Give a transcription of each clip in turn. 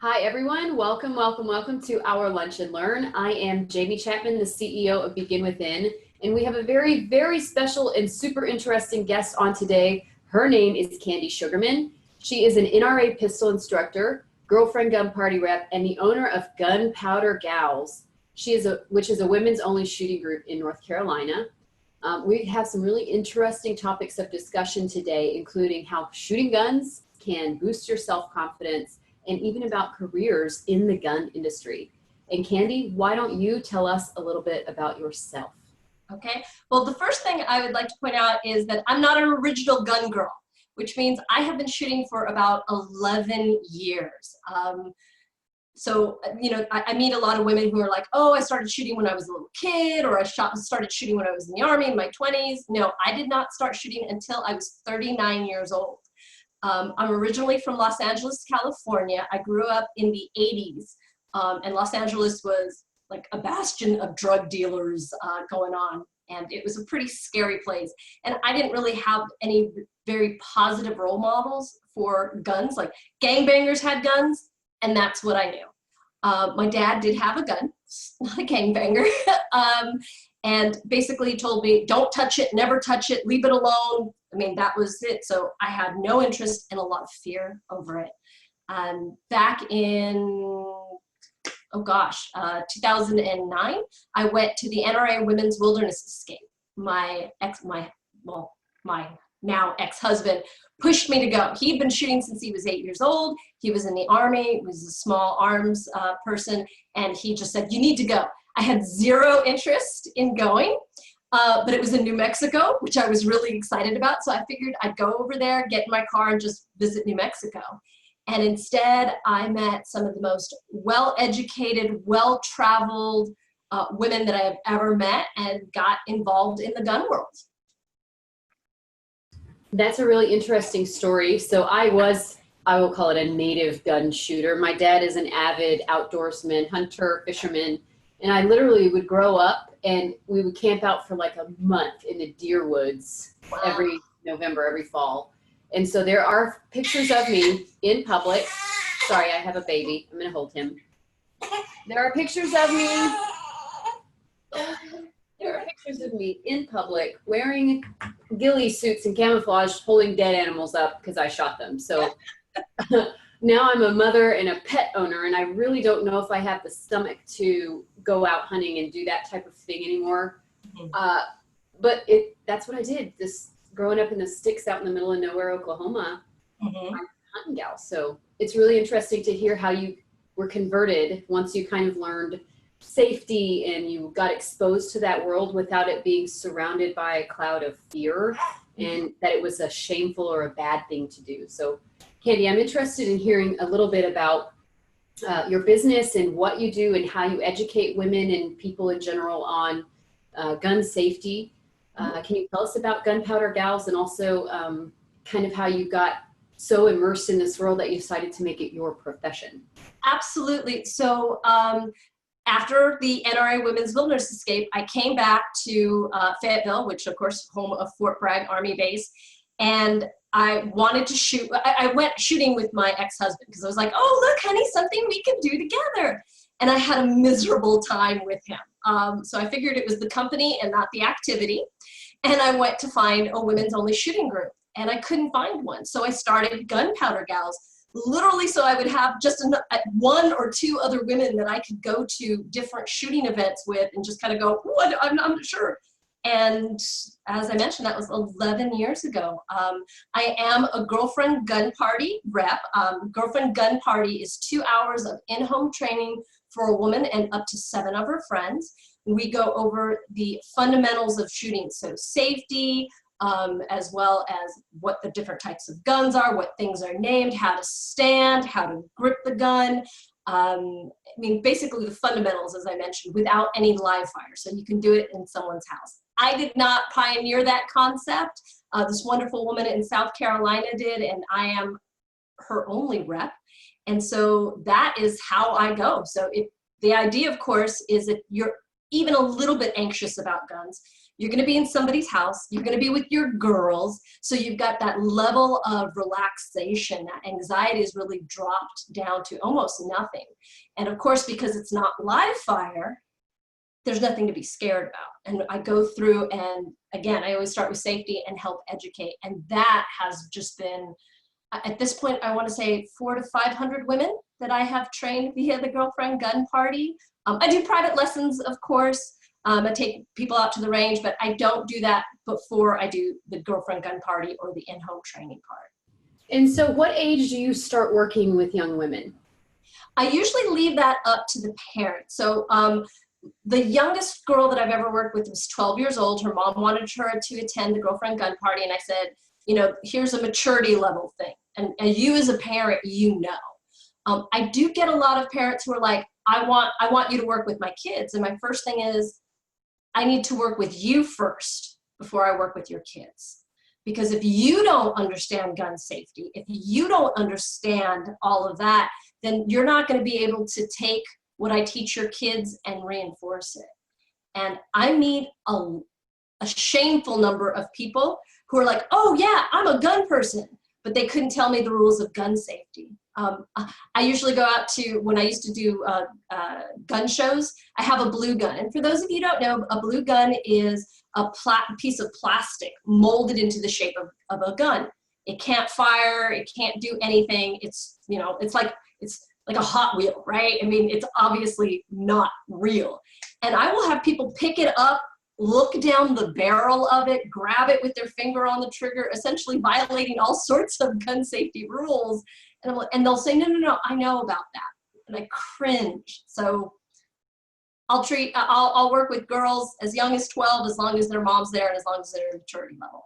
Hi everyone, welcome to our Lunch and Learn. I am Jaime Chapman, the CEO of Begin Within, and we have a very special and super interesting guest on today. Her name is Candy Sugarman. She is an NRA Pistol Instructor, girlfriend gun party rep, and the owner of Gunpowder Gals, which is a women's only shooting group in North Carolina. We have some really interesting topics of discussion today, including how shooting guns can boost your self-confidence, and even about careers in the gun industry. And Candy, why don't you tell us a little bit about yourself? Okay, well, the first thing I would like to point out is that I'm not an original gun girl, which means I have been shooting for about 11 years. I meet a lot of women who are like, oh, I started shooting when I was a little kid, or started shooting when I was in the Army in my 20s. No, I did not start shooting until I was 39 years old. I'm originally from Los Angeles, California. I grew up in the 80s, and Los Angeles was like a bastion of drug dealers going on, and it was a pretty scary place. And I didn't really have any very positive role models for guns. Like, gangbangers had guns, and that's what I knew. My dad did have a gun, not a gangbanger, and basically told me, don't touch it, never touch it, leave it alone. I mean, that was it. So I had no interest and a lot of fear over it. Back in, 2009, I went to the NRA Women's Wilderness Escape. My now ex-husband pushed me to go. He'd been shooting since he was 8 years old. He was in the Army, was a small arms person, and he just said, you need to go. I had zero interest in going. But it was in New Mexico, which I was really excited about. So I figured I'd go over there, get in my car, and just visit New Mexico. And instead, I met some of the most well-educated, well-traveled women that I have ever met, and got involved in the gun world. That's a really interesting story. So I will call it a native gun shooter. My dad is an avid outdoorsman, hunter, fisherman. And I literally would grow up and we would camp out for like a month in the deer woods. Wow. Every November, every fall. And so there are pictures of me in public. Sorry, I have a baby. I'm going to hold him. There are pictures of me. There are pictures of me in public wearing ghillie suits and camouflage, holding dead animals up because I shot them. So now I'm a mother and a pet owner, and I really don't know if I have the stomach to go out hunting and do that type of thing anymore. Mm-hmm. But that's what I did. Growing up in the sticks out in the middle of nowhere, Oklahoma, mm-hmm. I'm a hunting gal. So it's really interesting to hear how you were converted once you kind of learned safety and you got exposed to that world without it being surrounded by a cloud of fear, and that it was a shameful or a bad thing to do. So Candy, I'm interested in hearing a little bit about your business and what you do and how you educate women and people in general on gun safety. Can you tell us about Gunpowder Gals, and also kind of how you got so immersed in this world that you decided to make it your profession? Absolutely. So after the NRA Women's Wilderness Escape, I came back to Fayetteville, which of course home of Fort Bragg Army Base, and I wanted to shoot. I went shooting with my ex-husband because I was like, oh, look, honey, something we can do together. And I had a miserable time with him. So I figured it was the company and not the activity. And I went to find a women's only shooting group, and I couldn't find one. So I started Gunpowder Gals, literally so I would have just one or two other women that I could go to different shooting events with and just kind of go, oh, I'm not sure. And as I mentioned, that was 11 years ago. I am a girlfriend gun party rep. Girlfriend gun party is 2 hours of in-home training for a woman and up to 7 of her friends. We go over the fundamentals of shooting, so safety, as well as what the different types of guns are, what things are named, how to stand, how to grip the gun. I mean, basically the fundamentals, as I mentioned, without any live fire. So you can do it in someone's house. I did not pioneer that concept. This wonderful woman in South Carolina did, and I am her only rep. And so that is how I go. So the idea, of course, is if you're even a little bit anxious about guns, You're going to be in somebody's house. You're going to be with your girls. So you've got that level of relaxation. That anxiety is really dropped down to almost nothing. And of course, because it's not live fire, there's nothing to be scared about. And I go through, and again, I always start with safety and help educate. And that has just been, at this point, I want to say 400 to 500 women that I have trained via the Girlfriend Gun Party. I do private lessons, of course. I take people out to the range, but I don't do that before I do the Girlfriend Gun Party or the in-home training part. And so what age do you start working with young women? I usually leave that up to the parents. So the youngest girl that I've ever worked with was 12 years old. Her mom wanted her to attend the Girlfriend Gun Party, and I said, you know, here's a maturity level thing. And you as a parent, you know. I do get a lot of parents who are like, I want you to work with my kids. And my first thing is, I need to work with you first before I work with your kids. Because if you don't understand gun safety, if you don't understand all of that, then you're not going to be able to take what I teach your kids and reinforce it. And I meet a shameful number of people who are like, oh yeah, I'm a gun person, but they couldn't tell me the rules of gun safety. I usually go out to, when I used to do gun shows, I have a blue gun. And for those of you who don't know, a blue gun is a piece of plastic molded into the shape of a gun. It can't fire, it can't do anything. It's, you know, it's like a Hot Wheel, right? I mean, it's obviously not real. And I will have people pick it up, look down the barrel of it, grab it with their finger on the trigger, essentially violating all sorts of gun safety rules. And they'll say, no, I know about that. And I cringe. So I'll work with girls as young as 12, as long as their mom's there and as long as they're at maturity level.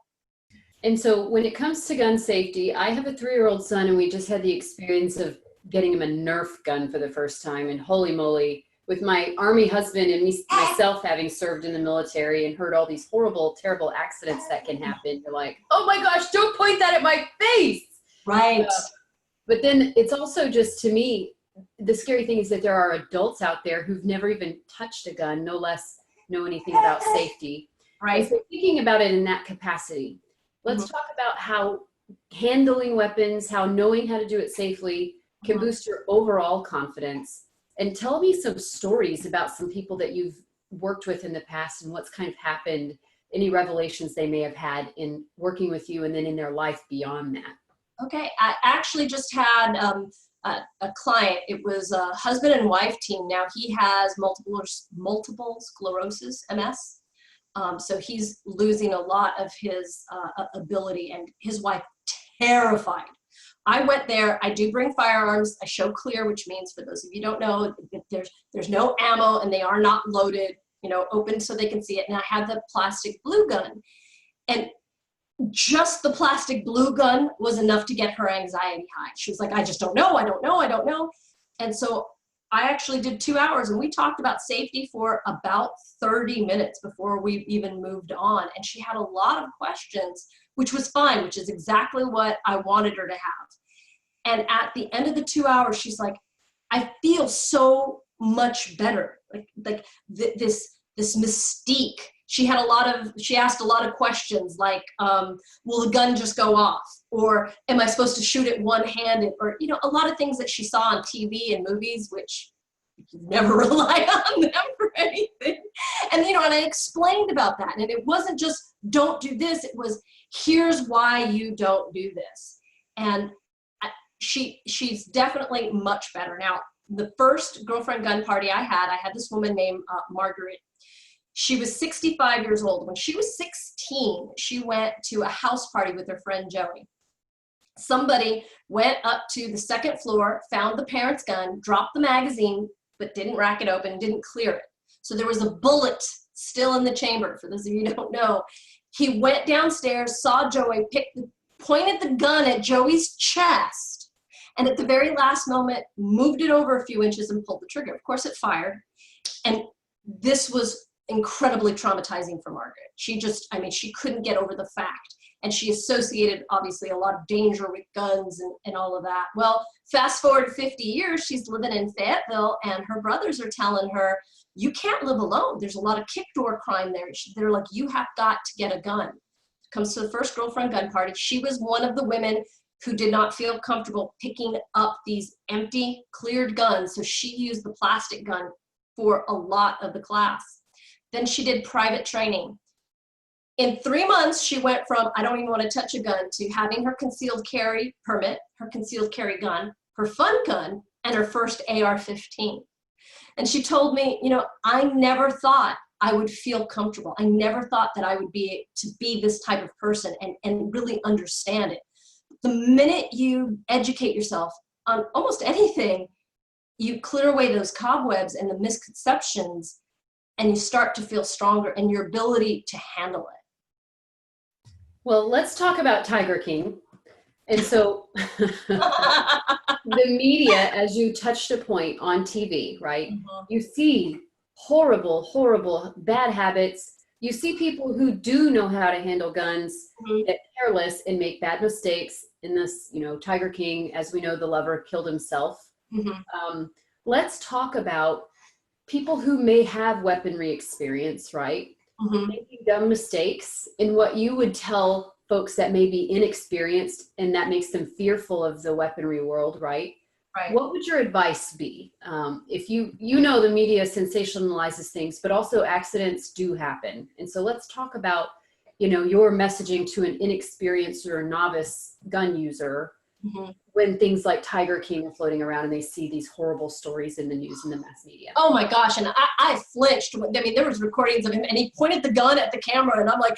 And so when it comes to gun safety, I have a 3-year-old son, and we just had the experience of getting him a Nerf gun for the first time. And holy moly, with my Army husband and myself having served in the military and heard all these horrible, terrible accidents that can happen, you're like, oh my gosh, don't point that at my face. Right. But then it's also just, to me, the scary thing is that there are adults out there who've never even touched a gun, no less know anything about safety. Right. And so thinking about it in that capacity, let's talk about how handling weapons, how knowing how to do it safely can boost your overall confidence. And tell me some stories about some people that you've worked with in the past and what's kind of happened, any revelations they may have had in working with you and then in their life beyond that. Okay, I actually just had a client. It was a husband and wife team. Now he has multiple sclerosis, MS. So he's losing a lot of his ability, and his wife terrified. I went there. I do bring firearms. I show clear, which means, for those of you who don't know, there's no ammo and they are not loaded, you know, open so they can see it. And I had the plastic blue gun. And just the plastic blue gun was enough to get her anxiety high. She was like, I just don't know, I don't know, I don't know. And so I actually did 2 hours, and we talked about safety for about 30 minutes before we even moved on. And she had a lot of questions, which was fine, which is exactly what I wanted her to have. And at the end of the 2 hours, she's like, I feel so much better. Like this mystique. She asked a lot of questions like, will the gun just go off? Or am I supposed to shoot it one-handed? Or, you know, a lot of things that she saw on TV and movies, which you never rely on them for anything. And, you know, and I explained about that. And it wasn't just, don't do this. It was, here's why you don't do this. And she's definitely much better. Now, the first Girlfriend Gun Party I had this woman named Margaret. She was 65 years old. When she was 16, she went to a house party with her friend Joey. Somebody went up to the second floor, found the parent's gun, dropped the magazine, but didn't rack it open, didn't clear it. So there was a bullet still in the chamber, for those of you who don't know. He went downstairs, saw Joey, pointed the gun at Joey's chest, and at the very last moment, moved it over a few inches and pulled the trigger. Of course, it fired. And this was incredibly traumatizing for Margaret. She couldn't get over the fact and she associated obviously a lot of danger with guns and all of that. Well, fast forward 50 years, she's living in Fayetteville, and her brothers are telling her, you can't live alone. There's a lot of kick door crime there. They're like, you have got to get a gun. Comes to the first girlfriend gun party. She was one of the women who did not feel comfortable picking up these empty, cleared guns, so she used the plastic gun for a lot of the class. Then she did private training. In 3 months, she went from, I don't even want to touch a gun, to having her concealed carry permit, her concealed carry gun, her fun gun, and her first AR-15. And she told me, you know, I never thought I would feel comfortable. I never thought that I would be to be this type of person and really understand it. The minute you educate yourself on almost anything, you clear away those cobwebs and the misconceptions, and you start to feel stronger in your ability to handle it. Well, let's talk about Tiger King. And so the media, as you touched a point on TV, right? Mm-hmm. You see horrible, horrible, bad habits. You see people who do know how to handle guns, Mm-hmm. get careless and make bad mistakes. In this, you know, Tiger King, as we know, the lover killed himself. Mm-hmm. Let's talk about people who may have weaponry experience, right? Mm-hmm. Making dumb mistakes, and what you would tell folks that may be inexperienced and that makes them fearful of the weaponry world, right? Right. What would your advice be? If you know the media sensationalizes things, but also accidents do happen. And so let's talk about, you know, your messaging to an inexperienced or novice gun user Mm-hmm. when things like Tiger King are floating around and they see these horrible stories in the news and the mass media. Oh my gosh, and I flinched. I mean, there was recordings of him, and he pointed the gun at the camera, and I'm like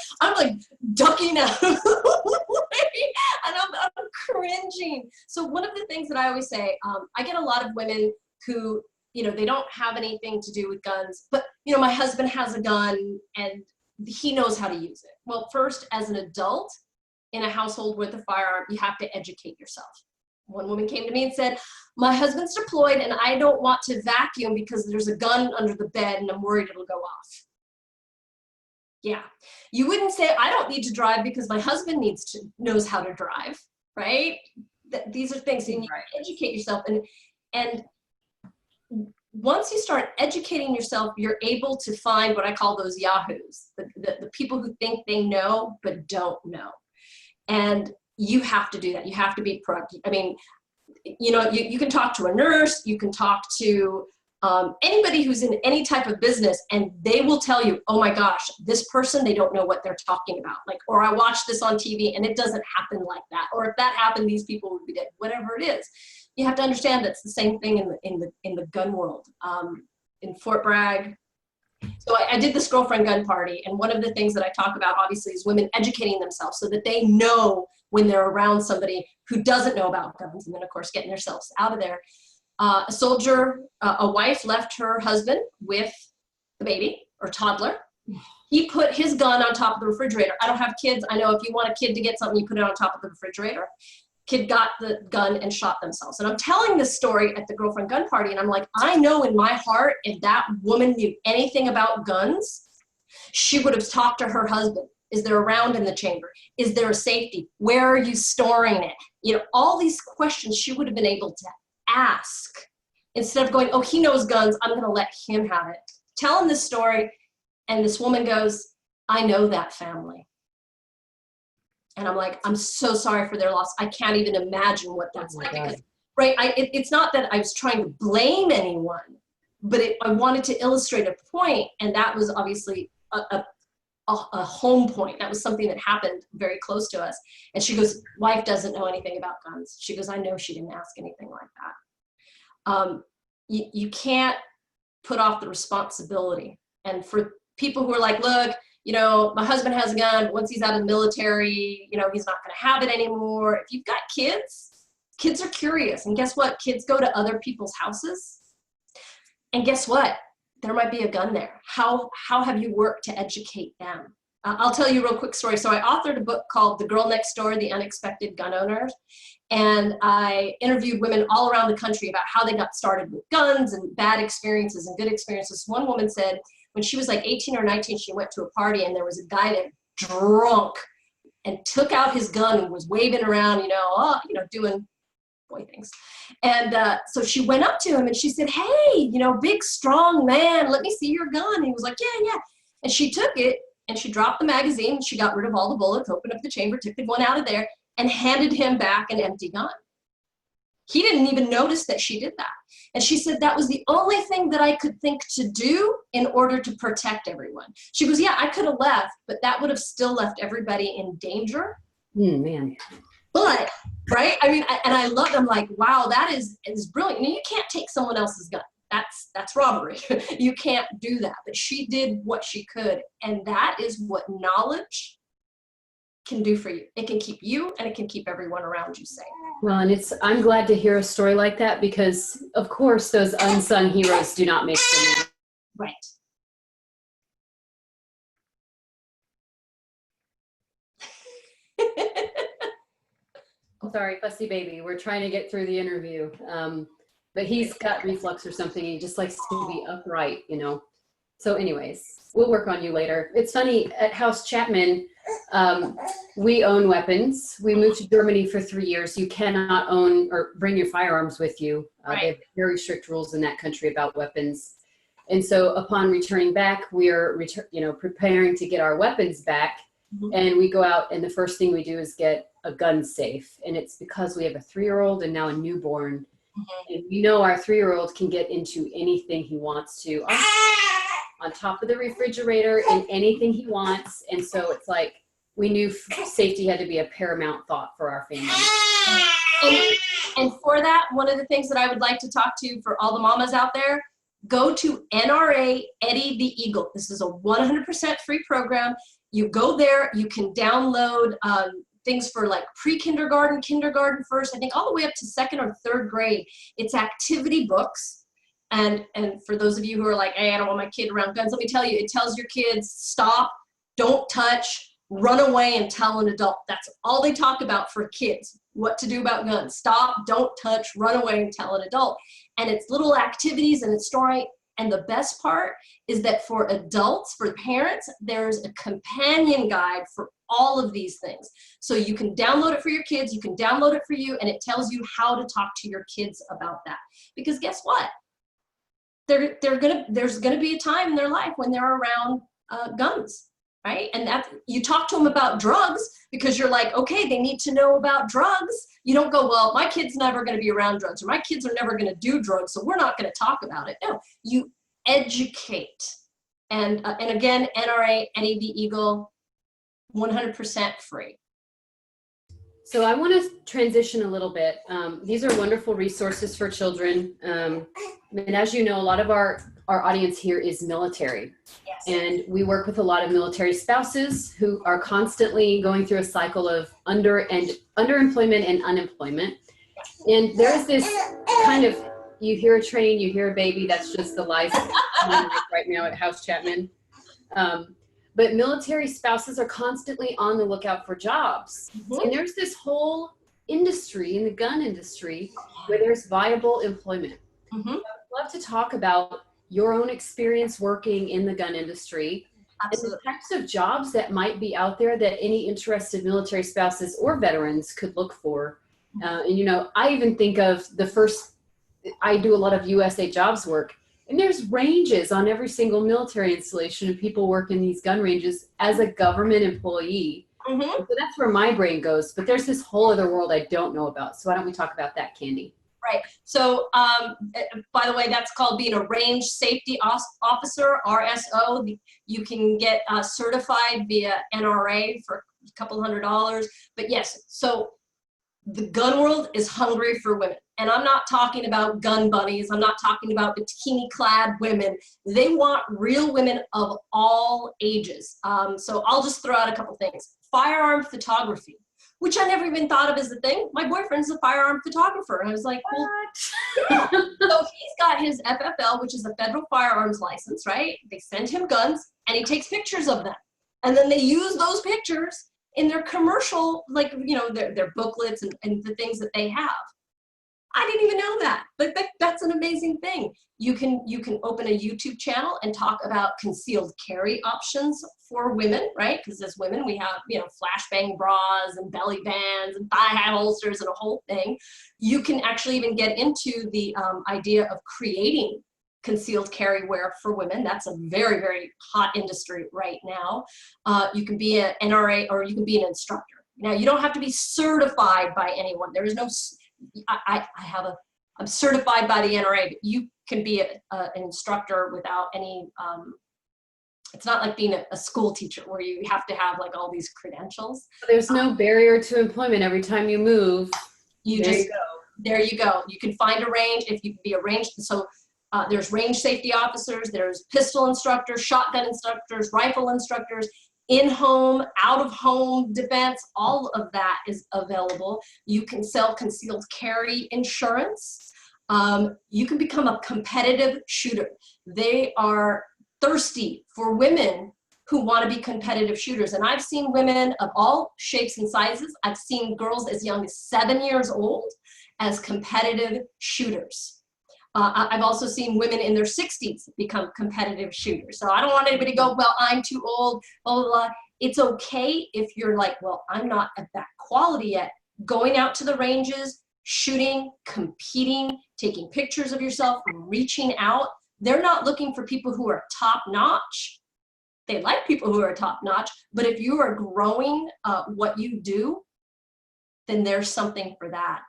ducking out of the way, and I'm cringing. So one of the things that I always say, I get a lot of women who, you know, they don't have anything to do with guns, but, you know, my husband has a gun, and he knows how to use it. Well, first, as an adult in a household with a firearm, you have to educate yourself. One woman came to me and said, my husband's deployed and I don't want to vacuum because there's a gun under the bed and I'm worried it'll go off. Yeah. You wouldn't say, I don't need to drive because my husband knows how to drive, right? These are things, and you educate yourself. And once you start educating yourself, you're able to find what I call those yahoos, the people who think they know but don't know. And you have to do that. You have to be proactive. I mean, you know, you can talk to a nurse, you can talk to anybody who's in any type of business, and they will tell you, oh my gosh, this person, they don't know what they're talking about. Like, or I watched this on TV and it doesn't happen like that. Or if that happened, these people would be dead, whatever it is. You have to understand that's the same thing in the gun world. In Fort Bragg, so I did this girlfriend gun party, and one of the things that I talk about obviously is women educating themselves so that they know when they're around somebody who doesn't know about guns, and then of course getting themselves out of there. A soldier, a wife left her husband with the baby or toddler. He put his gun on top of the refrigerator. I don't have kids. I know if you want a kid to get something, you put it on top of the refrigerator. Kid got the gun and shot themselves. And I'm telling this story at the girlfriend gun party, and I'm like, I know in my heart, if that woman knew anything about guns, she would have talked to her husband. Is there a round in the chamber? Is there a safety? Where are you storing it? You know, all these questions she would have been able to ask instead of going, oh, he knows guns, I'm gonna let him have it. Tell him this story, and this woman goes, I know that family. And I'm like, I'm so sorry for their loss. I can't even imagine what that's like. Because, right, it's not that I was trying to blame anyone, but I wanted to illustrate a point, and that was obviously a home point. That was something that happened very close to us. And she goes, wife doesn't know anything about guns. She goes, I know she didn't ask anything like that. You can't put off the responsibility. And for people who are like, look, you know, my husband has a gun, but once he's out of the military, you know, he's not going to have it anymore. If you've got kids, kids are curious. And guess what? Kids go to other people's houses. And guess what? There might be a gun there. How have you worked to educate them? I'll tell you a real quick story. So I authored a book called The Girl Next Door, The Unexpected Gun Owners. And I interviewed women all around the country about how they got started with guns and bad experiences and good experiences. One woman said when she was like 18 or 19, she went to a party and there was a guy there drunk, and took out his gun and was waving around, doing boy things. And so she went up to him and she said, hey, big, strong man, let me see your gun. And he was like, yeah, yeah. And she took it and she dropped the magazine and she got rid of all the bullets, opened up the chamber, took the one out of there and handed him back an empty gun. He didn't even notice that she did that. And she said that was the only thing that I could think to do in order to protect everyone. She goes, yeah, I could have left, but that would have still left everybody in danger. Man. But, right? I mean, and I loved, I'm like, wow, that is brilliant. You can't take someone else's gun. That's robbery. You can't do that. But she did what she could. And that is what knowledge can do for you. It can keep you and it can keep everyone around you safe. Well, and I'm glad to hear a story like that because, of course, those unsung heroes do not make the movie. Right. Sorry, fussy baby. We're trying to get through the interview. But he's got reflux or something. He just likes to be upright, So anyways, we'll work on you later. It's funny, at House Chapman, we own weapons. We moved to Germany for 3 years. You cannot own or bring your firearms with you. Right. They have very strict rules in that country about weapons. And so upon returning back, we are preparing to get our weapons back. Mm-hmm. And we go out and the first thing we do is get a gun safe. And it's because we have a 3-year-old and now a newborn. Mm-hmm. And we know our 3-year-old can get into anything he wants to on top of the refrigerator in anything he wants. And so it's like we knew safety had to be a paramount thought for our family. And for that, one of the things that I would like to talk to for all the mamas out there, go to NRA Eddie the Eagle. This is a 100% free program. You go there, you can download things for like pre-kindergarten, kindergarten first, I think all the way up to 2nd or 3rd grade. It's activity books. And for those of you who are like, hey, I don't want my kid around guns, let me tell you, it tells your kids, stop, don't touch, run away and tell an adult. That's all they talk about for kids, what to do about guns. Stop, don't touch, run away and tell an adult. And it's little activities and it's story. And the best part is that for adults, for parents, there's a companion guide for all of these things. So you can download it for your kids, you can download it for you, and it tells you how to talk to your kids about that. Because guess what? There's gonna be a time in their life when they're around guns, right? And that you talk to them about drugs because you're like, okay, they need to know about drugs. You don't go, well, my kid's never gonna be around drugs or my kids are never gonna do drugs, so we're not gonna talk about it. No, you educate. And again, NRA, Eddie the Eagle, 100% free. So I want to transition a little bit. These are wonderful resources for children. And as you know, a lot of our audience here is military. Yes. And we work with a lot of military spouses who are constantly going through a cycle of underemployment and unemployment. And there's this kind of, you hear a train, you hear a baby, that's just the life right now at House Chapman. But military spouses are constantly on the lookout for jobs. Mm-hmm. And there's this whole industry in the gun industry where there's viable employment. Mm-hmm. I would love to talk about your own experience working in the gun industry. Absolutely. And the types of jobs that might be out there that any interested military spouses or veterans could look for. And I even think of I do a lot of USA Jobs work. And there's ranges on every single military installation of people work in these gun ranges as a government employee. Mm-hmm. So that's where my brain goes. But there's this whole other world I don't know about. So why don't we talk about that, Candy? Right. So, by the way, that's called being a range safety officer, RSO. You can get certified via NRA for a couple $100. But yes, so the gun world is hungry for women. And I'm not talking about gun bunnies. I'm not talking about bikini-clad women. They want real women of all ages. So I'll just throw out a couple things. Firearm photography, which I never even thought of as a thing. My boyfriend's a firearm photographer. And I was like, well, yeah. So he's got his FFL, which is a federal firearms license, right? They send him guns and he takes pictures of them. And then they use those pictures in their commercial, their booklets and the things that they have. I didn't even know that. But that's an amazing thing. You can open a YouTube channel and talk about concealed carry options for women, right? Because as women, we have, you know, flashbang bras and belly bands and thigh-high holsters and a whole thing. You can actually even get into the idea of creating concealed carry wear for women. That's a very, very hot industry right now. You can be an NRA or you can be an instructor. Now, you don't have to be certified by anyone. There is no, I'm certified by the NRA, but you can be an instructor without any, it's not like being a school teacher where you have to have like all these credentials. There's no barrier to employment. Every time you move, there you go. You can find a range if you can be a range. So there's range safety officers, there's pistol instructors, shotgun instructors, rifle instructors, in-home, out-of-home defense, all of that is available. You can sell concealed carry insurance. You can become a competitive shooter. They are thirsty for women who want to be competitive shooters. And I've seen women of all shapes and sizes. I've seen girls as young as 7 years old as competitive shooters. I've also seen women in their 60s become competitive shooters. So I don't want anybody to go, well, I'm too old, blah, blah, blah. It's okay if you're like, well, I'm not at that quality yet. Going out to the ranges, shooting, competing, taking pictures of yourself, reaching out. They're not looking for people who are top notch. They like people who are top notch, but if you are growing what you do, then there's something for that.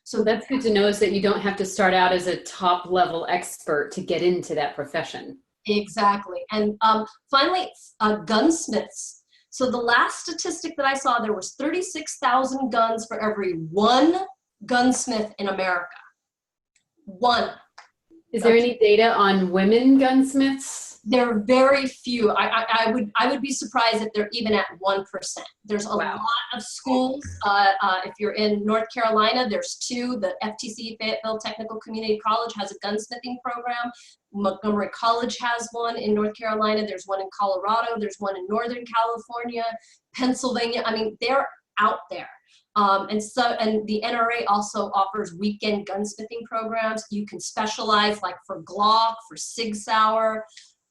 So that's good to know, is that you don't have to start out as a top level expert to get into that profession. Exactly. And finally, gunsmiths. So the last statistic that I saw, there was 36,000 guns for every one gunsmith in America. One. Is there any data on women gunsmiths? There are very few. I would be surprised if they're even at 1%. There's a lot of schools. If you're in North Carolina, there's 2. The FTC, Fayetteville Technical Community College, has a gunsmithing program. Montgomery College has one in North Carolina. There's one in Colorado. There's one in Northern California, Pennsylvania. I mean, they're out there. And the NRA also offers weekend gunsmithing programs. You can specialize like for Glock, for Sig Sauer.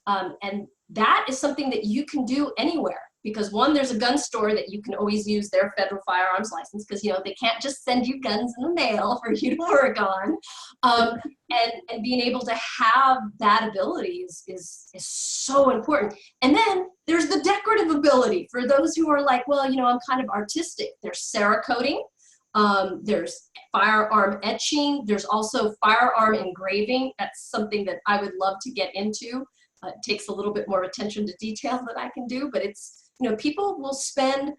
And that is something that you can do anywhere, because one, there's a gun store that you can always use their federal firearms license, because, you know, they can't just send you guns in the mail for you to work on. And being able to have that ability is so important. And then there's the decorative ability for those who are like, well, you know, I'm kind of artistic. There's Cerakoting. There's firearm etching. There's also firearm engraving. That's something that I would love to get into. It takes a little bit more attention to detail than I can do, but it's, you know, people will spend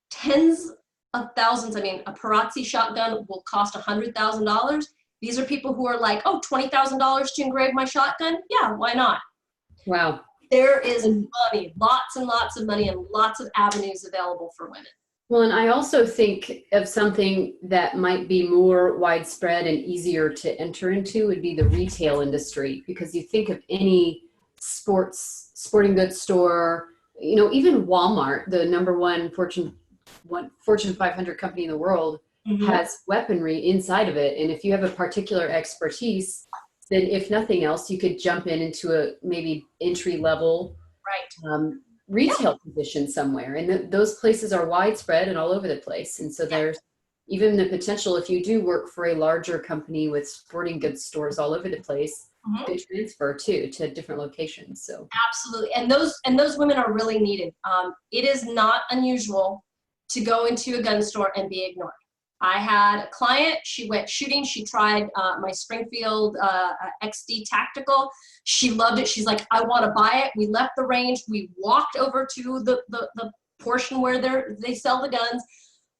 tens of thousands. I mean, a Perazzi shotgun will cost $100,000. These are people who are like, oh, $20,000 to engrave my shotgun? Yeah, why not? Wow. There is money, lots and lots of money, and lots of avenues available for women. Well, and I also think of something that might be more widespread and easier to enter into would be the retail industry, because you think of any sporting goods store, you know, even Walmart, the #1 Fortune 500 company in the world, has weaponry inside of it. And if you have a particular expertise, then if nothing else, you could jump into a maybe entry level retail position somewhere. And those places are widespread and all over the place. And so there's even the potential, if you do work for a larger company with sporting goods stores all over the place, to transfer to different locations. So absolutely. And those women are really needed. It is not unusual to go into a gun store and be ignored. I had a client, she went shooting, she tried my Springfield XD Tactical. She loved it. She's like, I want to buy it. We left the range. We walked over to the portion where they sell the guns.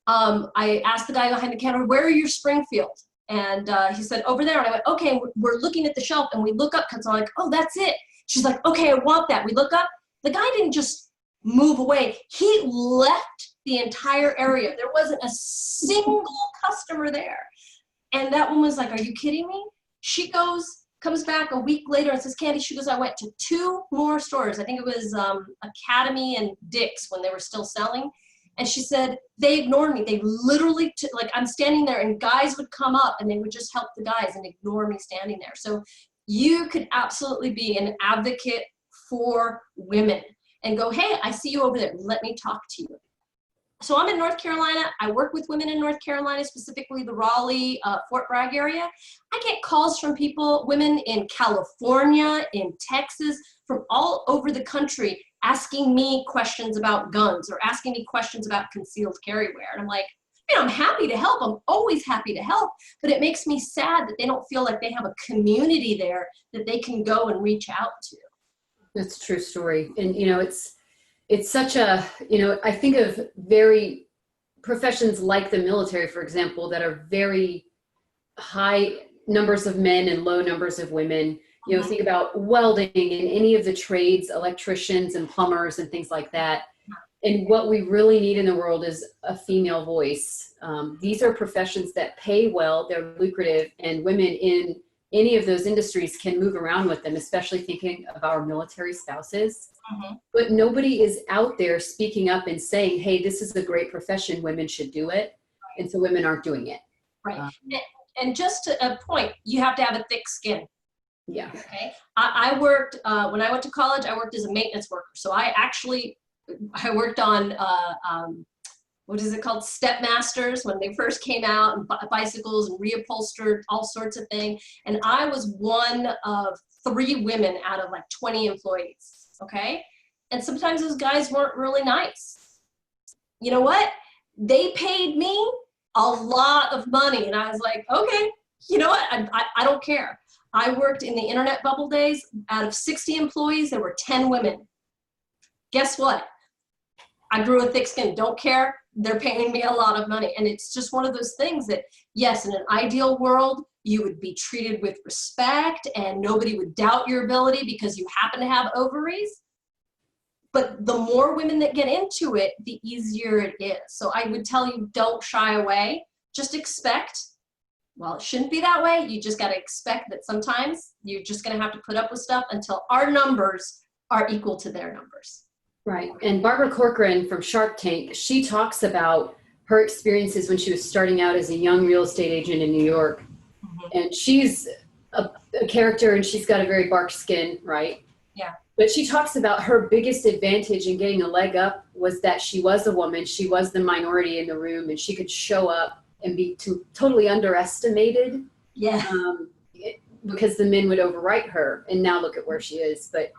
I asked the guy behind the counter, where are your Springfield? And he said, over there. And I went, okay, we're looking at the shelf, and we look up because I'm like, oh, that's it. She's like, okay, I want that. We look up. The guy didn't just move away. He left the entire area. There wasn't a single customer there. And that woman was like, are you kidding me? She comes back a week later and says, Candy, she goes, I went to 2 more stores. I think it was Academy and Dick's when they were still selling. And she said, they ignored me. They literally, like I'm standing there and guys would come up and they would just help the guys and ignore me standing there. So you could absolutely be an advocate for women and go, hey, I see you over there. Let me talk to you. So I'm in North Carolina. I work with women in North Carolina, specifically the Raleigh, Fort Bragg area. I get calls from people, women in California, in Texas, from all over the country asking me questions about guns or asking me questions about concealed carry wear. And I'm like, I'm happy to help. I'm always happy to help, but it makes me sad that they don't feel like they have a community there that they can go and reach out to. That's a true story. And, it's such a, I think of very professions like the military, for example, that are very high numbers of men and low numbers of women. Think about welding and any of the trades, electricians and plumbers and things like that. And what we really need in the world is a female voice. These are professions that pay well, they're lucrative, and women in any of those industries can move around with them, especially thinking of our military spouses. But nobody is out there speaking up and saying, hey, this is a great profession, women should do it. And so women aren't doing it. Right. And just to a point, you have to have a thick skin. Yeah. Okay. I worked, when I went to college, I worked as a maintenance worker. So I worked on, what is it called? Stepmasters when they first came out, and bicycles and reupholstered, all sorts of things. And I was one of 3 women out of like 20 employees. Okay. And sometimes those guys weren't really nice. You know what? They paid me a lot of money. And I was like, okay, you know what? I don't care. I worked in the internet bubble days. Out of 60 employees, there were 10 women. Guess what? I grew a thick skin. Don't care. They're paying me a lot of money. And it's just one of those things that, yes, in an ideal world, you would be treated with respect and nobody would doubt your ability because you happen to have ovaries. But the more women that get into it, the easier it is. So I would tell you, don't shy away. Just expect, well, it shouldn't be that way. You just got to expect that sometimes you're just going to have to put up with stuff until our numbers are equal to their numbers. Right. And Barbara Corcoran from Shark Tank, she talks about her experiences when she was starting out as a young real estate agent in New York. And she's a character and she's got a very bark skin, right? Yeah. But she talks about her biggest advantage in getting a leg up was that she was a woman. She was the minority in the room and she could show up and be totally underestimated. Yeah. Because the men would overwrite her. And now look at where she is. But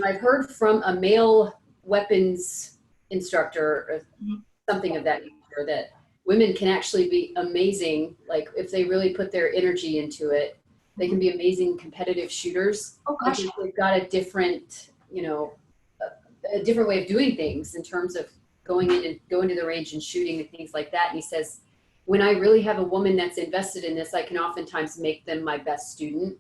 I've heard from a male weapons instructor or something of that nature that women can actually be amazing. Like if they really put their energy into it, they can be amazing competitive shooters. Oh gosh. They've got a different, a different way of doing things in terms of going to the range and shooting and things like that. And he says, when I really have a woman that's invested in this, I can oftentimes make them my best student.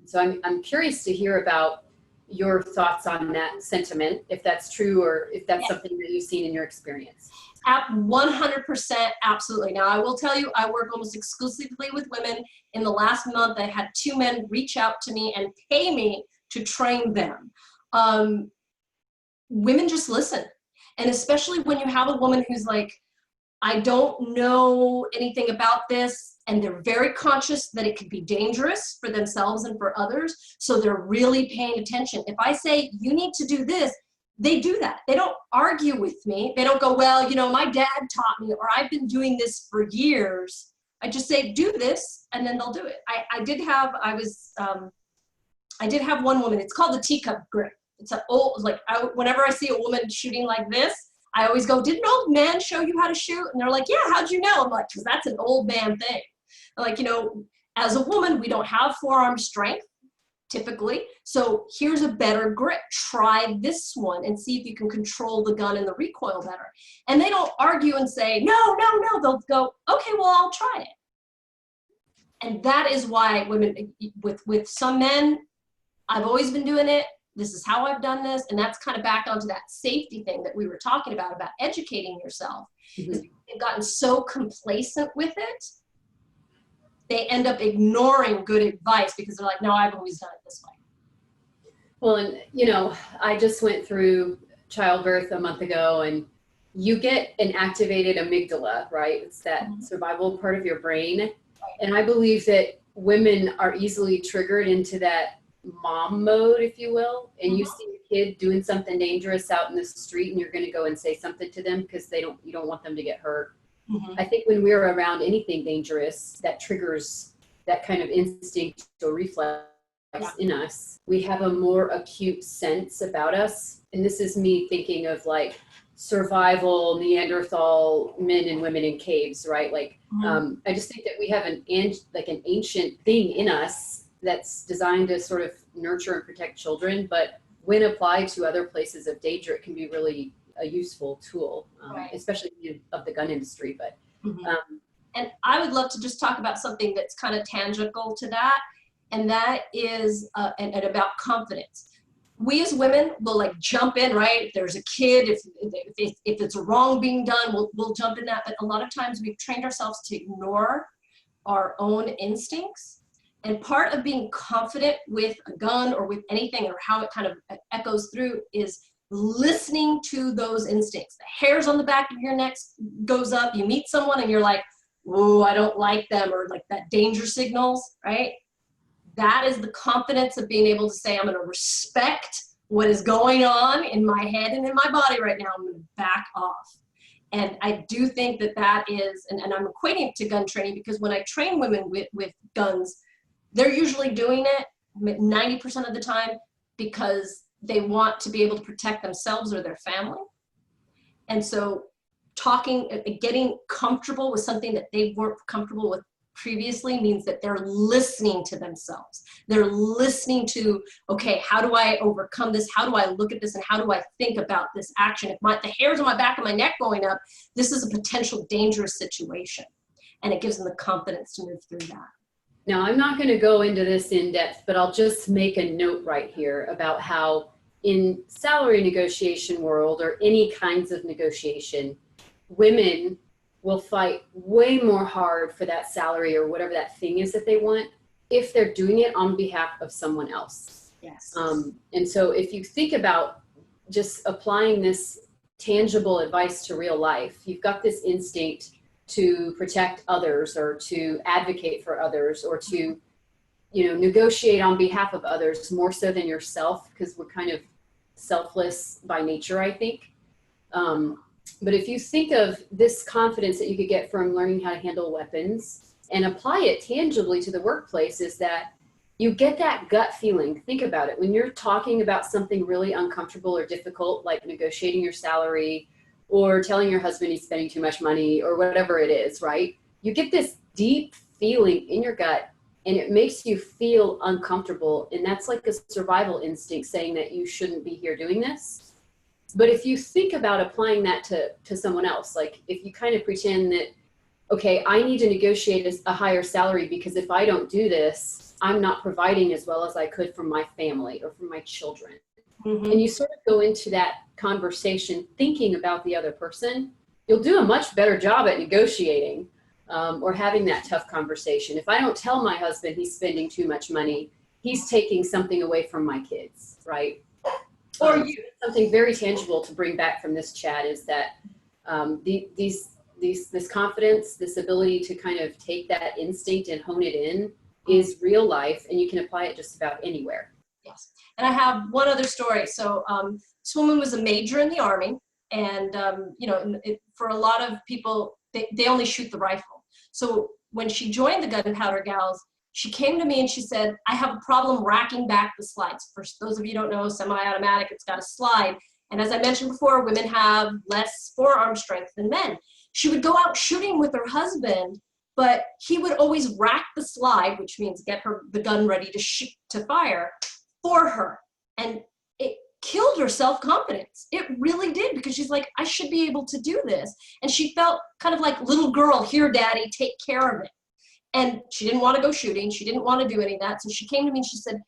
So I'm curious to hear about your thoughts on that sentiment, if that's true or if that's something that you've seen in your experience. At 100%, absolutely. Now, I will tell you, I work almost exclusively with women. In the last month, I had 2 men reach out to me and pay me to train them. Women just listen. And especially when you have a woman who's like, I don't know anything about this, and they're very conscious that it could be dangerous for themselves and for others, so they're really paying attention. If I say, you need to do this, they do that. They don't argue with me. They don't go, well, my dad taught me, or I've been doing this for years. I just say, do this, and then they'll do it. I did have one woman, it's called the teacup grip. It's an old, whenever I see a woman shooting like this, I always go, did an old man show you how to shoot? And they're like, yeah, how'd you know? I'm like, because that's an old man thing. Like, as a woman, we don't have forearm strength typically. So here's a better grip. Try this one and see if you can control the gun and the recoil better. And they don't argue and say, no. They'll go, okay, well, I'll try it. And that is why women, with some men, I've always been doing it. This is how I've done this. And that's kind of back onto that safety thing that we were talking about educating yourself. They've gotten so complacent with it, they end up ignoring good advice because they're like, no, I've always done it this way. Well, and I just went through childbirth a month ago, and you get an activated amygdala, right? It's that survival part of your brain. And I believe that women are easily triggered into that mom mode, if you will. And you see a kid doing something dangerous out in the street and you're going to go and say something to them because you don't want them to get hurt. I think when we're around anything dangerous, that triggers that kind of instinct or reflex in us. We have a more acute sense about us. And this is me thinking of like survival Neanderthal men and women in caves, right? Like, I just think that we have an ancient thing in us that's designed to sort of nurture and protect children. But when applied to other places of danger, it can be really a useful tool, especially of the gun industry. But and I would love to just talk about something that's kind of tangible to that, and that is and about confidence. We as women will like jump in, right? If there's a kid, if it's a wrong being done, we'll jump in that. But a lot of times we've trained ourselves to ignore our own instincts. And part of being confident with a gun or with anything, or how it kind of echoes through, is listening to those instincts. The hairs on the back of your neck goes up. You meet someone and you're like, "Ooh, I don't like them," or like that danger signals, right? That is the confidence of being able to say, I'm going to respect what is going on in my head and in my body right now. I'm going to back off. And I do think that is, and I'm equating it to gun training, because when I train women with guns, they're usually doing it 90% of the time because they want to be able to protect themselves or their family. And so getting comfortable with something that they weren't comfortable with previously means that they're listening to themselves. They're listening to, okay, how do I overcome this? How do I look at this? And how do I think about this action? If the hairs on my back of my neck going up, this is a potential dangerous situation. And it gives them the confidence to move through that. Now, I'm not going to go into this in depth, but I'll just make a note right here about how in salary negotiation world, or any kinds of negotiation, women will fight way more hard for that salary or whatever that thing is that they want if they're doing it on behalf of someone else. Yes. And so if you think about just applying this tangible advice to real life, you've got this instinct to protect others or to advocate for others or to, negotiate on behalf of others more so than yourself, because we're kind of selfless by nature, I think. But if you think of this confidence that you could get from learning how to handle weapons and apply it tangibly to the workplace, is that you get that gut feeling. Think about it. When you're talking about something really uncomfortable or difficult, like negotiating your salary or telling your husband he's spending too much money or whatever it is, right? You get this deep feeling in your gut and it makes you feel uncomfortable. And that's like a survival instinct saying that you shouldn't be here doing this. But if you think about applying that to someone else, like if you kind of pretend that, okay, I need to negotiate a higher salary because if I don't do this, I'm not providing as well as I could for my family or for my children. And you sort of go into that conversation thinking about the other person, you'll do a much better job at negotiating or having that tough conversation. If I don't tell my husband he's spending too much money, he's taking something away from my kids, right? Or something very tangible to bring back from this chat is that this confidence, this ability to kind of take that instinct and hone it in is real life, and you can apply it just about anywhere. Yes. And I have one other story. So this woman was a major in the Army, and for a lot of people, they only shoot the rifle. So when she joined the Gunpowder Gals, she came to me and she said, I have a problem racking back the slides. For those of you who don't know, semi-automatic, it's got a slide. And as I mentioned before, women have less forearm strength than men. She would go out shooting with her husband, but he would always rack the slide, which means get the gun ready to shoot, to fire, for her. And it killed her self-confidence. It really did, because she's like, I should be able to do this. And she felt kind of like, little girl, here, daddy, take care of it. And she didn't want to go shooting. She didn't want to do any of that. So she came to me and she said,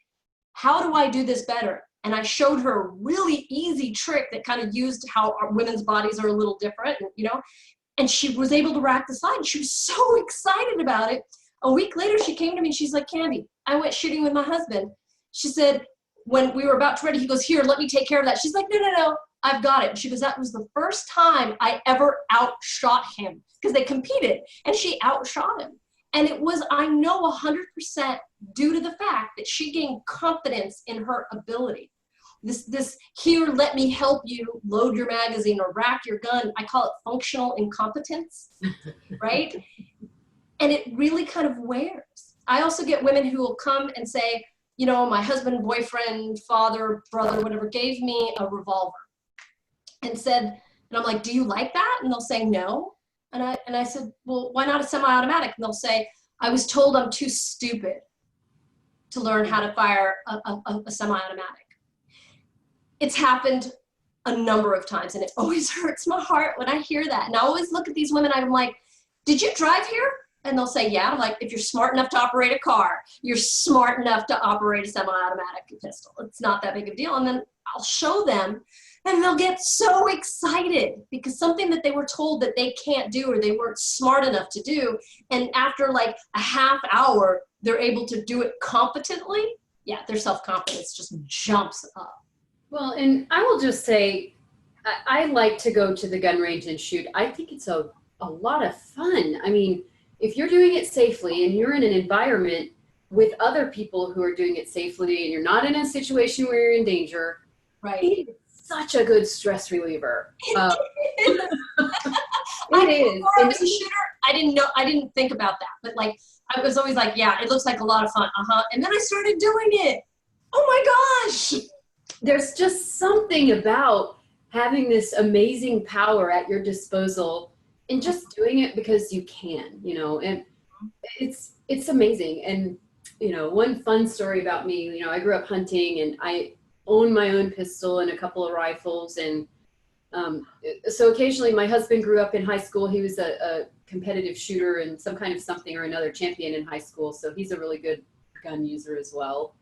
how do I do this better? And I showed her a really easy trick that kind of used how our women's bodies are a little different, and she was able to rack the slide. She was so excited about it. A week later, she came to me and she's like, Candy, I went shooting with my husband. She said, when we were about to ready, he goes, here, let me take care of that. She's like, no, I've got it. And she goes, that was the first time I ever outshot him, because they competed and she outshot him. And it was, I know, 100% due to the fact that she gained confidence in her ability. This here, let me help you load your magazine or rack your gun. I call it functional incompetence, right? And it really kind of wears. I also get women who will come and say, you know, my husband, boyfriend, father, brother, whatever, gave me a revolver and said, and I'm like, do you like that? And they'll say no. And I said, well, why not a semi-automatic? And they'll say, I was told I'm too stupid to learn how to fire a semi-automatic. It's happened a number of times, and it always hurts my heart when I hear that. And I always look at these women, I'm like, did you drive here? And they'll say, yeah. I'm like, if you're smart enough to operate a car, you're smart enough to operate a semi-automatic pistol. It's not that big of a deal. And then I'll show them, and they'll get so excited because something that they were told that they can't do or they weren't smart enough to do, and after like a half hour, they're able to do it competently. Yeah, their self-confidence just jumps up. Well, and I will just say, I like to go to the gun range and shoot. I think it's a lot of fun. I mean, if you're doing it safely and you're in an environment with other people who are doing it safely and you're not in a situation where you're in danger, right? It's such a good stress reliever. It is. Before I was a shooter, I didn't think about that. But like, I was always like, yeah, it looks like a lot of fun. And then I started doing it. Oh my gosh. There's just something about having this amazing power at your disposal and just doing it because you can, you know, and it's amazing. And, you know, one fun story about me, you know, I grew up hunting and I own my own pistol and a couple of rifles. And so occasionally my husband grew up in high school. He was a competitive shooter and some kind of something or another champion in high school. So he's a really good gun user as well.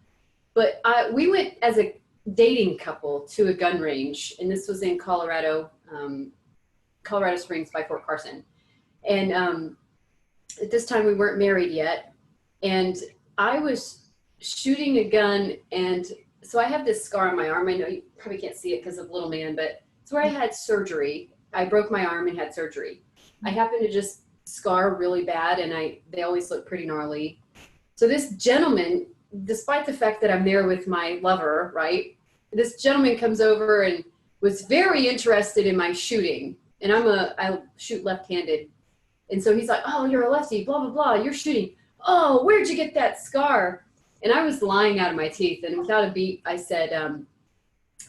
But we went as a dating couple to a gun range, and this was in Colorado, Colorado Springs by Fort Carson. And at this time we weren't married yet. And I was shooting a gun, and so I have this scar on my arm. I know you probably can't see it because of little man, but it's where I had surgery. I broke my arm and had surgery. I happened to just scar really bad, and they always look pretty gnarly. So this gentleman, despite the fact that I'm there with my lover, right? This gentleman comes over and was very interested in my shooting. And I shoot left-handed. And so he's like, oh, you're a lefty, blah, blah, blah. You're shooting. Oh, where'd you get that scar? And I was lying out of my teeth. And without a beat, I said,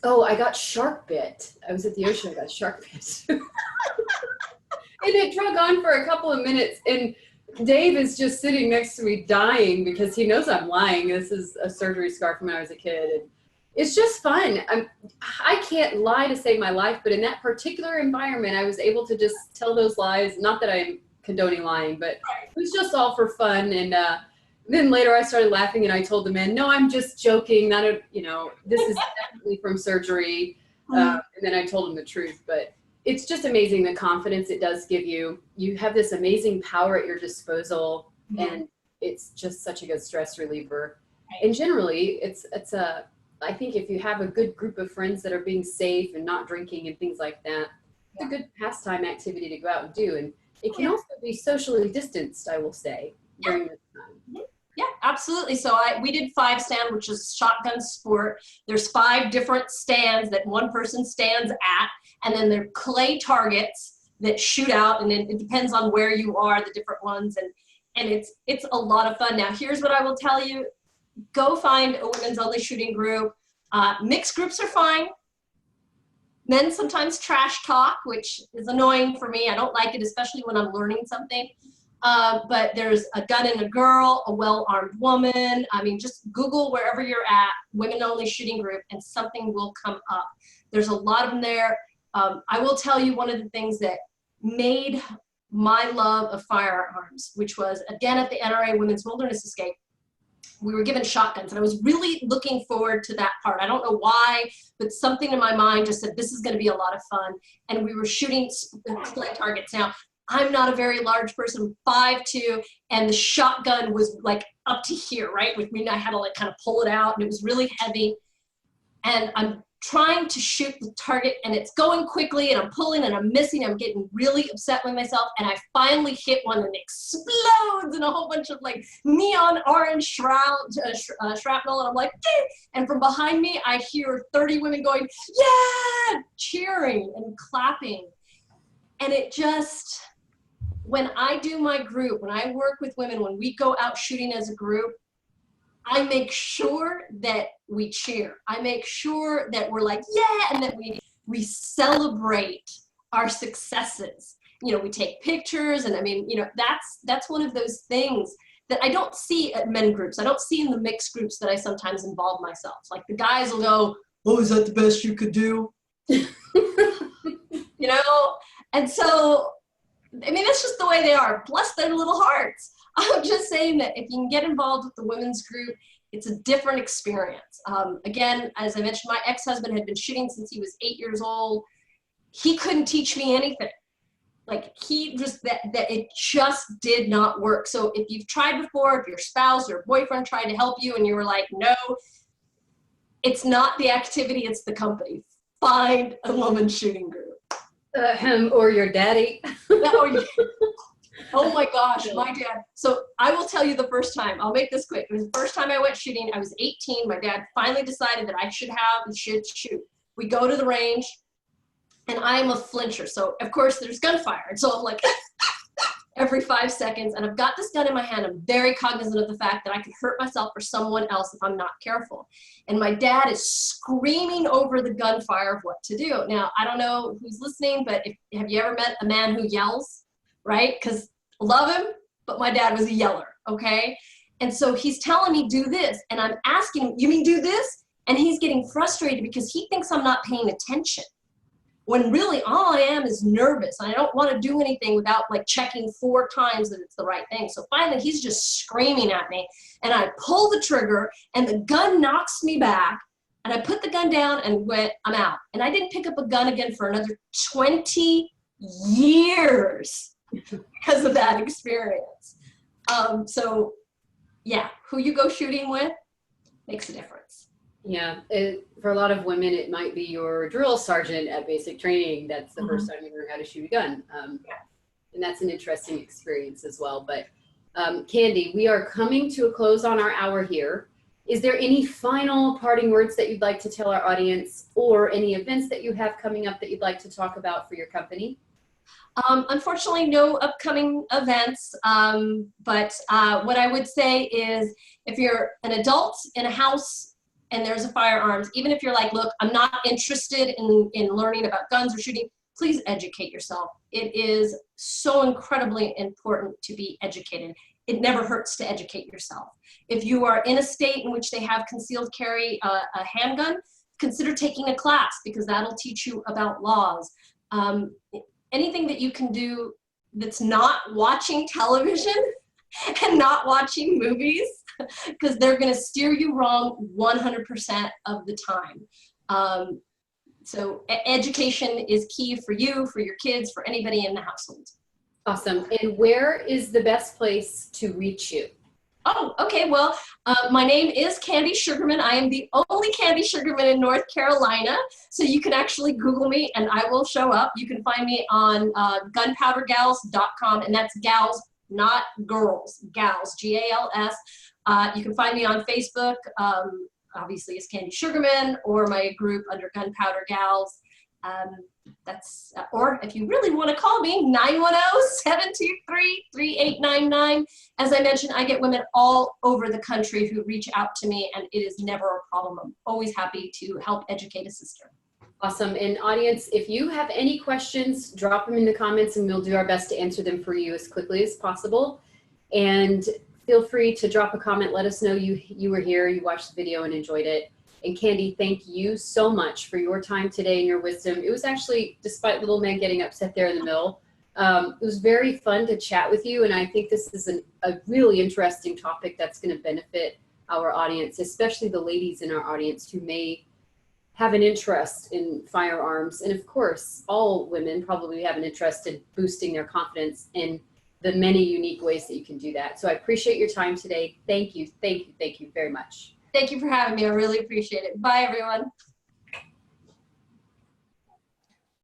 oh, I got shark bit. I was at the ocean, I got shark bit. And it drug on for a couple of minutes. And Dave is just sitting next to me dying because he knows I'm lying. This is a surgery scar from when I was a kid. And it's just fun. I can't lie to save my life, but in that particular environment, I was able to just tell those lies. Not that I'm condoning lying, but it was just all for fun. And then later I started laughing and I told the men, no, I'm just joking. This is definitely from surgery. And then I told them the truth, but it's just amazing the confidence it does give you. You have this amazing power at your disposal, and it's just such a good stress reliever. And generally, I think if you have a good group of friends that are being safe and not drinking and things like that, it's a good pastime activity to go out and do. And it can also be socially distanced, I will say, during this time. Yeah, absolutely. So we did 5-stand, which is shotgun sport. There's 5 different stands that one person stands at, and then there are clay targets that shoot out, and then it depends on where you are, the different ones, and it's a lot of fun. Now, here's what I will tell you. Go find a women's only shooting group. Mixed groups are fine. Men sometimes trash talk, which is annoying for me. I don't like it, especially when I'm learning something. But there's a gun and a girl, a well-armed woman. I mean, just Google wherever you're at, women only shooting group, and something will come up. There's a lot of them there. I will tell you one of the things that made my love of firearms, which was, again, at the NRA Women's Wilderness Escape, we were given shotguns, and I was really looking forward to that part. I don't know why, but something in my mind just said, this is going to be a lot of fun. And we were shooting clay targets. Now, I'm not a very large person, 5'2", and the shotgun was like up to here, right? Which means I had to like kind of pull it out, and it was really heavy. And I'm trying to shoot the target and it's going quickly and I'm pulling and I'm missing. I'm getting really upset with myself and I finally hit one and it explodes in a whole bunch of like neon orange shrapnel and I'm like, eh! And from behind me I hear 30 women going, yeah, cheering and clapping. And it just, when I do my group, when I work with women, when we go out shooting as a group, I make sure that we cheer. I make sure that we're like, yeah, and that we celebrate our successes. You know, we take pictures, and I mean, you know, that's one of those things that I don't see at men groups. I don't see in the mixed groups that I sometimes involve myself. Like the guys will go, oh, is that the best you could do? You know? And so, I mean, that's just the way they are. Bless their little hearts. I'm just saying that if you can get involved with the women's group, it's a different experience. Again, as I mentioned, my ex-husband had been shooting since he was 8 years old. He couldn't teach me anything. Like he just, that it just did not work. So if you've tried before, if your spouse or boyfriend tried to help you and you were like, no, it's not the activity, it's the company. Find a woman's shooting group. Him or your daddy. Oh my gosh, my dad. So I will tell you the first time, I'll make this quick. It was the first time I went shooting. I was 18. My dad finally decided that I should shoot. We go to the range and I am a flincher. So of course there's gunfire. And so I'm like every 5 seconds and I've got this gun in my hand. I'm very cognizant of the fact that I could hurt myself or someone else if I'm not careful. And my dad is screaming over the gunfire of what to do. Now, I don't know who's listening, but have you ever met a man who yells? Right? Because love him, but my dad was a yeller, okay? And so he's telling me, do this. And I'm asking him, you mean do this? And he's getting frustrated because he thinks I'm not paying attention. When really all I am is nervous. I don't want to do anything without like checking 4 times that it's the right thing. So finally he's just screaming at me and I pull the trigger and the gun knocks me back and I put the gun down and went, I'm out. And I didn't pick up a gun again for another 20 years. Because of that experience. So yeah, who you go shooting with makes a difference. Yeah, for a lot of women, it might be your drill sergeant at basic training. That's the first time you learn how to shoot a gun. And that's an interesting experience as well. But Candy, we are coming to a close on our hour here. Is there any final parting words that you'd like to tell our audience or any events that you have coming up that you'd like to talk about for your company? Unfortunately, no upcoming events, but what I would say is if you're an adult in a house and there's a firearms, even if you're like, look, I'm not interested in learning about guns or shooting, please educate yourself. It is so incredibly important to be educated. It never hurts to educate yourself. If you are in a state in which they have concealed carry a handgun, consider taking a class because that'll teach you about laws. Anything that you can do that's not watching television and not watching movies, because they're going to steer you wrong 100% of the time. So education is key for you, for your kids, for anybody in the household. Awesome. And where is the best place to reach you? Oh, okay. Well, my name is Candy Sugarman. I am the only Candy Sugarman in North Carolina. So you can actually Google me and I will show up. You can find me on gunpowdergals.com, and that's gals, not girls, gals, G-A-L-S. You can find me on Facebook, obviously it's Candy Sugarman, or my group under Gunpowder Gals. Or if you really want to call me, 910-723-3899. As I mentioned, I get women all over the country who reach out to me, and it is never a problem. I'm always happy to help educate a sister. Awesome. And audience, if you have any questions, drop them in the comments and we'll do our best to answer them for you as quickly as possible. And feel free to drop a comment. Let us know you were here, you watched the video and enjoyed it. And Candy, thank you so much for your time today and your wisdom. It was actually, despite little Meg getting upset there in the middle, it was very fun to chat with you. And I think this is a really interesting topic that's going to benefit our audience, especially the ladies in our audience who may have an interest in firearms. And of course, all women probably have an interest in boosting their confidence in the many unique ways that you can do that. So I appreciate your time today. Thank you. Thank you. Thank you very much. Thank you for having me. I really appreciate it. Bye, everyone.